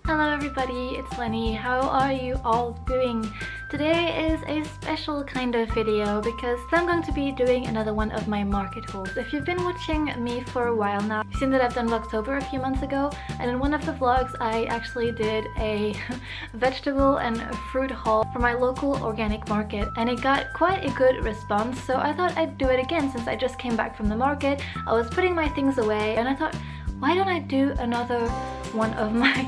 Hello everybody, it's Lenny. How are you all doing? Today is a special kind of video because I'm going to be doing another one of my market hauls. If you've been watching me for a while now, you've seen that I've done Vlogtober a few months ago, and in one of the vlogs I actually did a vegetable and fruit haul for my local organic market, and it got quite a good response, so I thought I'd do it again since I just came back from the market. I was putting my things away and I thought, why don't I do another one of my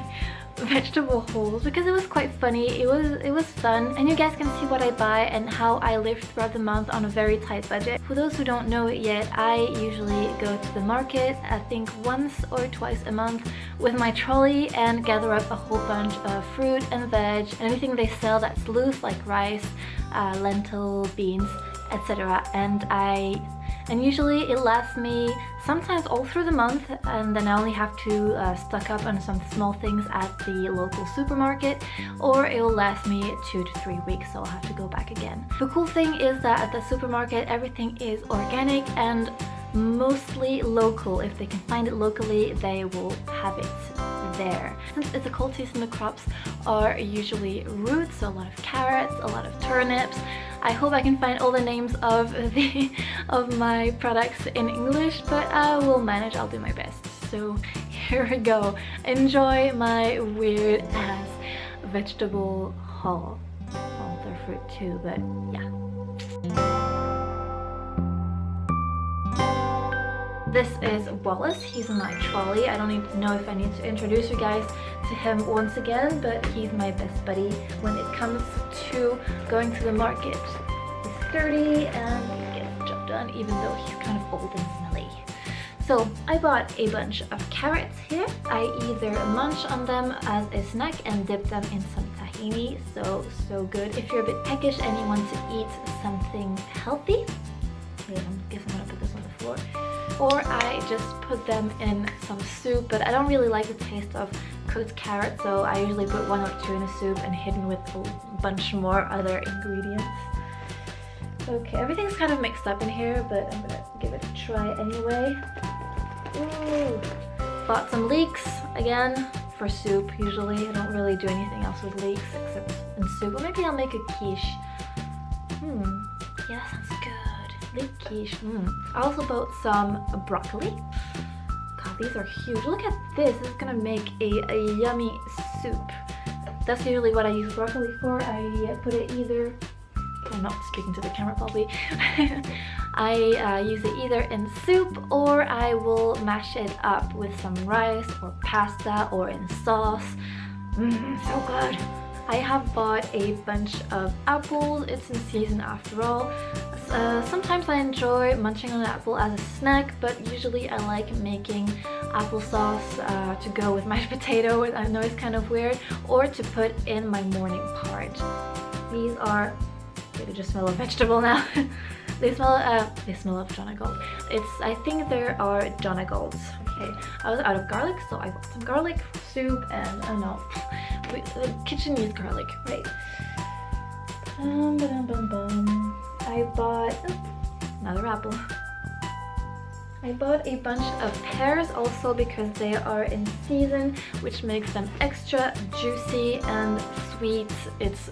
vegetable hauls, because it was quite funny, it was fun, and you guys can see what I buy and how I live throughout the month on a very tight budget. For those who don't know it yet, I usually go to the market, I think once or twice a month, with my trolley and gather up a whole bunch of fruit and veg and anything they sell that's loose, like rice, lentil, beans, etc. And usually it lasts me sometimes all through the month, and then I only have to stock up on some small things at the local supermarket, or it will last me 2 to 3 weeks, so I'll have to go back again. The cool thing is that at the supermarket everything is organic and mostly local. If they can find it locally, they will have it there. Since it's a cold season, the crops are usually roots, so a lot of carrots, a lot of turnips. I hope I can find all the names of my products in English, but I will manage, I'll do my best. So here we go. Enjoy my weird ass vegetable haul. Well, they're fruit too, but yeah. This is Wallace, he's in my trolley. I don't even know if I need to introduce you guys to him once again, but he's my best buddy when it comes to going to the market. He's sturdy and he gets the job done, even though he's kind of old and smelly. So I bought a bunch of carrots here. I either munch on them as a snack and dip them in some tahini, so good. If you're a bit peckish and you want to eat something healthy, I guess I'm gonna put this on the floor. Or I just put them in some soup, but I don't really like the taste of cooked carrots, so I usually put 1 or 2 in a soup and hidden with a bunch more other ingredients. Okay, everything's kind of mixed up in here, but I'm gonna give it a try anyway. Ooh. Bought some leeks, again, for soup. Usually I don't really do anything else with leeks except in soup, or maybe I'll make a quiche. Yeah, that sounds good. Leek quiche. I also bought some broccoli. God, these are huge. Look at this. This is gonna make a yummy soup. That's usually what I use broccoli for. I put it either... I'm not speaking to the camera probably. I use it either in soup, or I will mash it up with some rice or pasta or in sauce. So good. I have bought a bunch of apples. It's in season after all. Sometimes I enjoy munching on an apple as a snack, but usually I like making applesauce to go with mashed potato. I know it's kind of weird, or to put in my morning porridge. These are... they just smell of vegetable now. they smell of Jonna Gold. I think there are Jonna Golds. Okay, I was out of garlic, so I bought some garlic for soup, and I don't know, the kitchen needs garlic, right? I bought another apple. I bought a bunch of pears also because they are in season, which makes them extra juicy and sweet. It's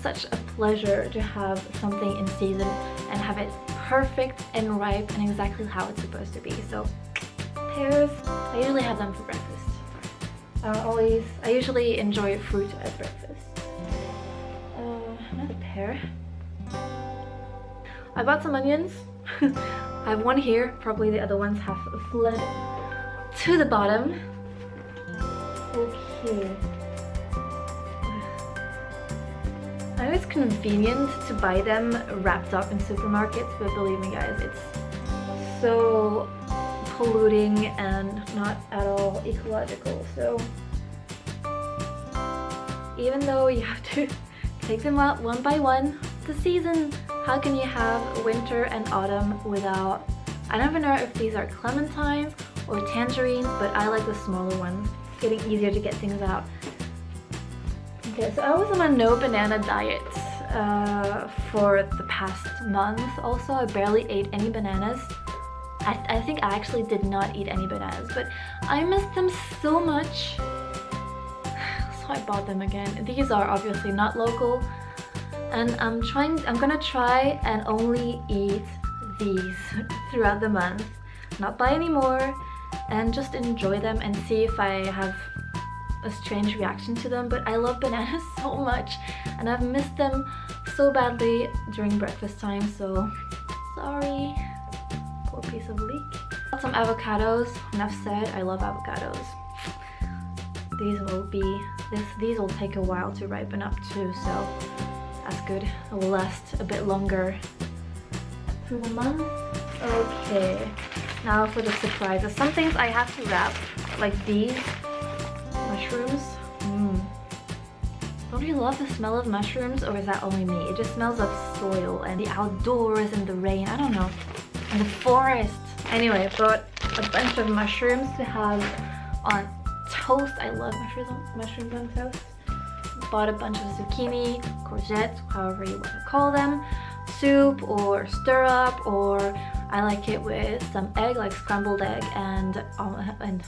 such a pleasure to have something in season and have it perfect and ripe and exactly how it's supposed to be. So pears, I usually have them for breakfast. I usually enjoy fruit at breakfast. Another pear. I bought some onions. I have one here, probably the other ones have fled to the bottom. Okay. I know it's convenient to buy them wrapped up in supermarkets, but believe me guys, it's so polluting and not at all ecological. So even though you have to take them out one by one, the season, how can you have winter and autumn without... I don't even know if these are clementines or tangerines, but I like the smaller ones. It's getting easier to get things out. Okay, so I was on a no banana diet for the past month. Also, I barely ate any bananas. I think I actually did not eat any bananas, but I miss them so much. so I bought them again. These are obviously not local, and I'm gonna try and only eat these throughout the month, not buy any more, and just enjoy them and see if I have a strange reaction to them. But I love bananas so much, and I've missed them so badly during breakfast time, so sorry. Poor piece of leek. Got some avocados. Enough said, I love avocados. These will take a while to ripen up too, so that's good. It will last a bit longer through the month. Okay, now for the surprises. Some things I have to wrap, like these mushrooms. Don't you love the smell of mushrooms, or is that only me? It just smells of soil and the outdoors and the rain, I don't know, and the forest. Anyway, I bought a bunch of mushrooms to have on toast. I love mushrooms on toast. Bought a bunch of zucchini, courgette, however you want to call them, soup or stir up, or I like it with some egg, like scrambled egg and omelette.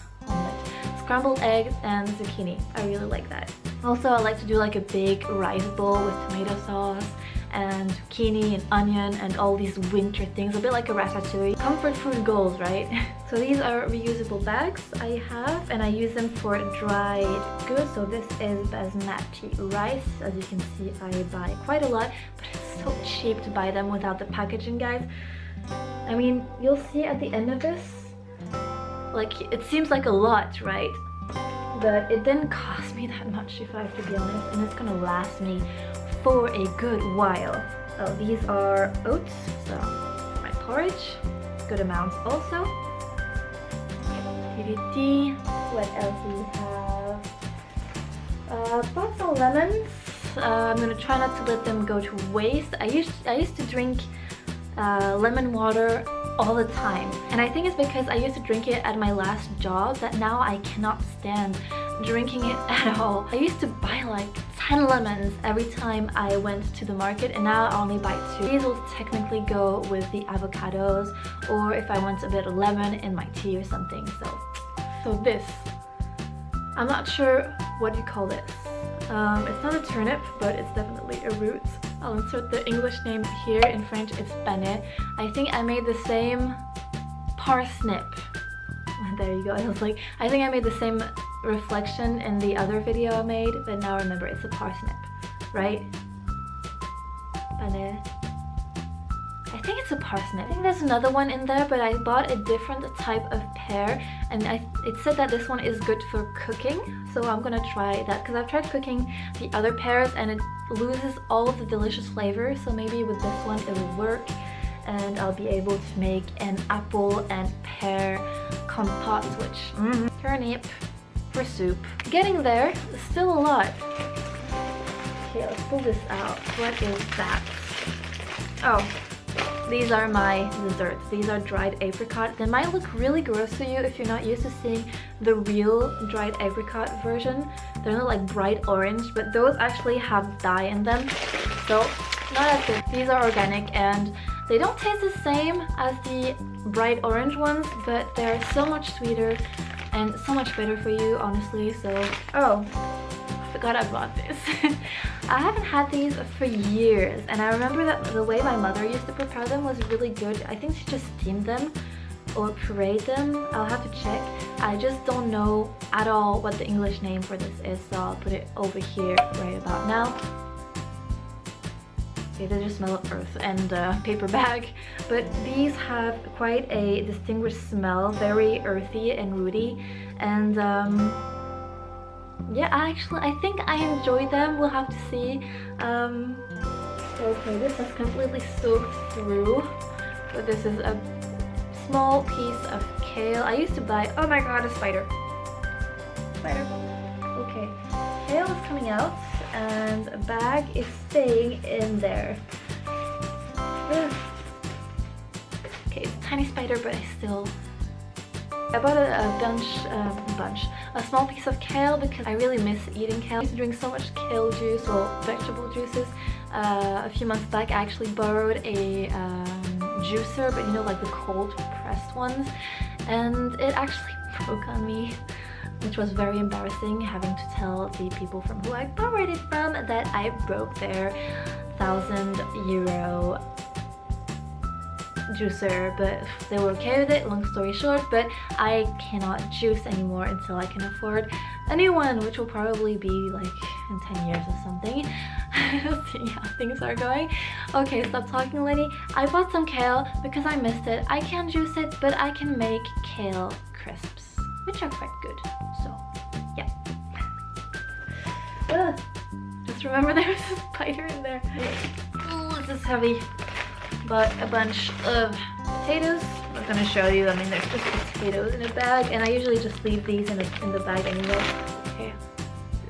Scrambled eggs and zucchini. I really like that. Also, I like to do like a big rice bowl with tomato sauce and zucchini and onion and all these winter things, a bit like a ratatouille. Comfort food goals, right? So these are reusable bags I have, and I use them for dried goods. So this is basmati rice. As you can see, I buy quite a lot, but it's so cheap to buy them without the packaging, guys. I mean, you'll see at the end of this, like, it seems like a lot, right? But it didn't cost me that much, if I have to be honest, and it's gonna last me for a good while. Oh, these are oats, so my porridge, good amounts also. What else do we have? Bought some lemons. I'm gonna try not to let them go to waste. I used to drink lemon water all the time, and I think it's because I used to drink it at my last job that now I cannot stand drinking it at all. I used to buy like 10 lemons every time I went to the market, and now I only buy 2. These will technically go with the avocados, or if I want a bit of lemon in my tea or something. So this, I'm not sure what you call this. It's not a turnip, but it's definitely a root. I'll insert the English name here. In French it's pane. I think I made the same parsnip. There you go. I think I made the same reflection in the other video I made, but now remember, it's a parsnip, right? Pane. I think it's a parsnip. I think there's another one in there, but I bought a different type of pear, and it said that this one is good for cooking, so I'm gonna try that, because I've tried cooking the other pears and it loses all of the delicious flavor. So maybe with this one it'll work, and I'll be able to make an apple and pear compote, which turnip for soup. Getting there, still a lot. Okay, let's pull this out. What is that? Oh, these are my desserts. These are dried apricot. They might look really gross to you if you're not used to seeing the real dried apricot version. They're not like bright orange, but those actually have dye in them, so not as good. These are organic, and they don't taste the same as the bright orange ones, but they're so much sweeter and so much better for you, honestly. So, oh, I forgot I bought this. I haven't had these for years, and I remember that the way my mother used to prepare them was really good. I think she just steamed them or pureed them. I'll have to check. I just don't know at all what the English name for this is, so I'll put it over here right about now. Okay, they just smell of earth and paper bag, but these have quite a distinguished smell, very earthy and rooty, and yeah, I think I enjoy them. We'll have to see. Okay, this is completely soaked through, but this is a small piece of kale. I used to buy, oh my god, a spider. Okay, kale is coming out, and a bag is staying in there. Ugh. Okay, it's a tiny spider, but I bought a small piece of kale because I really miss eating kale. I used to drink so much kale juice, well, vegetable juices. A few months back, I actually borrowed a juicer, but you know, like the cold pressed ones, and it actually broke on me which was very embarrassing, having to tell the people from who I borrowed it from that I broke their €1,000 juicer, but they were okay with it, long story short. But I cannot juice anymore until I can afford a new one, which will probably be like in 10 years or something. See how things are going. Okay, stop talking, Lenny. I bought some kale because I missed it. I can't juice it, but I can make kale crisps, which are quite good. So yeah. Just remember there was a spider in there. Oh, this is heavy. Bought a bunch of potatoes. I'm not gonna show you. I mean, there's just potatoes in a bag, and I usually just leave these in the bag anyway. Okay.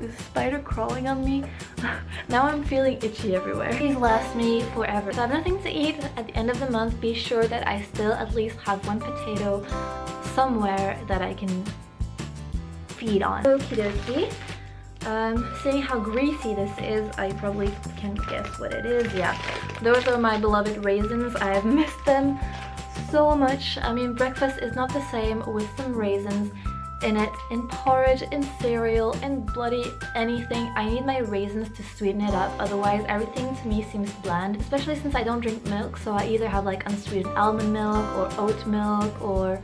Is a spider crawling on me? Now I'm feeling itchy everywhere. These last me forever. If I have nothing to eat at the end of the month, be sure that I still at least have one potato somewhere that I can feed on. Okie dokie. Seeing how greasy this is, I probably can guess what it is. Yeah, those are my beloved raisins. I have missed them so much. I mean, breakfast is not the same with some raisins in it, in porridge, in cereal, in bloody anything. I need my raisins to sweeten it up, otherwise everything to me seems bland, especially since I don't drink milk. So I either have like unsweetened almond milk or oat milk or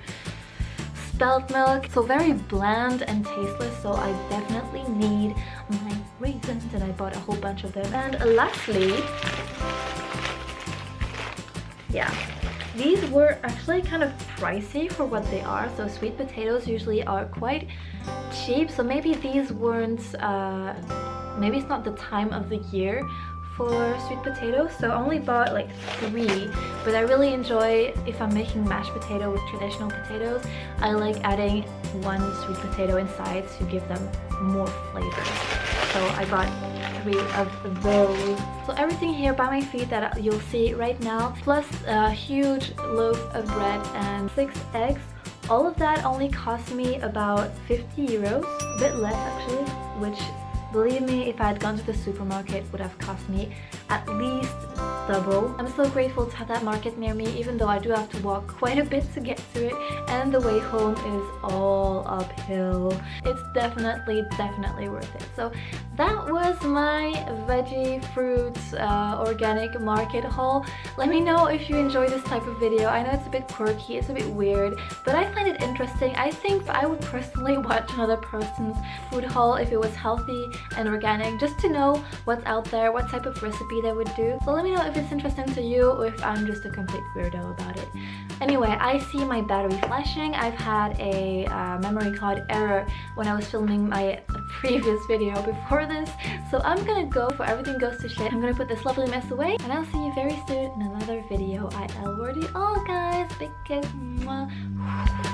spelt milk, so very bland and tasteless. So I definitely need my raisins, and I bought a whole bunch of them. And lastly, yeah, these were actually kind of pricey for what they are. So sweet potatoes usually are quite cheap, so maybe these weren't maybe it's not the time of the year for sweet potatoes, so I only bought like 3, but I really enjoy, if I'm making mashed potato with traditional potatoes, I like adding 1 sweet potato inside to give them more flavor. So I bought 3 of those. So everything here by my feet that you'll see right now, plus a huge loaf of bread and 6 eggs, all of that only cost me about €50, a bit less actually, which, believe me, if I had gone to the supermarket, would have cost me at least double. I'm so grateful to have that market near me, even though I do have to walk quite a bit to get to it, and the way home is all uphill. It's definitely worth it. So that was my veggie, fruits, organic market haul. Let me know if you enjoy this type of video. I know it's a bit quirky, it's a bit weird, but I find it interesting. I think I would personally watch another person's food haul if it was healthy and organic, just to know what's out there, what type of recipe they would do. So let me know if it's interesting to you or if I'm just a complete weirdo about it. Anyway, I see my battery flashing. I've had a memory card error when I was filming my previous video before this, so I'm gonna go before everything goes to shit. I'm gonna put this lovely mess away, and I'll see you very soon in another video. I love you all, guys. Big kiss. Mwah.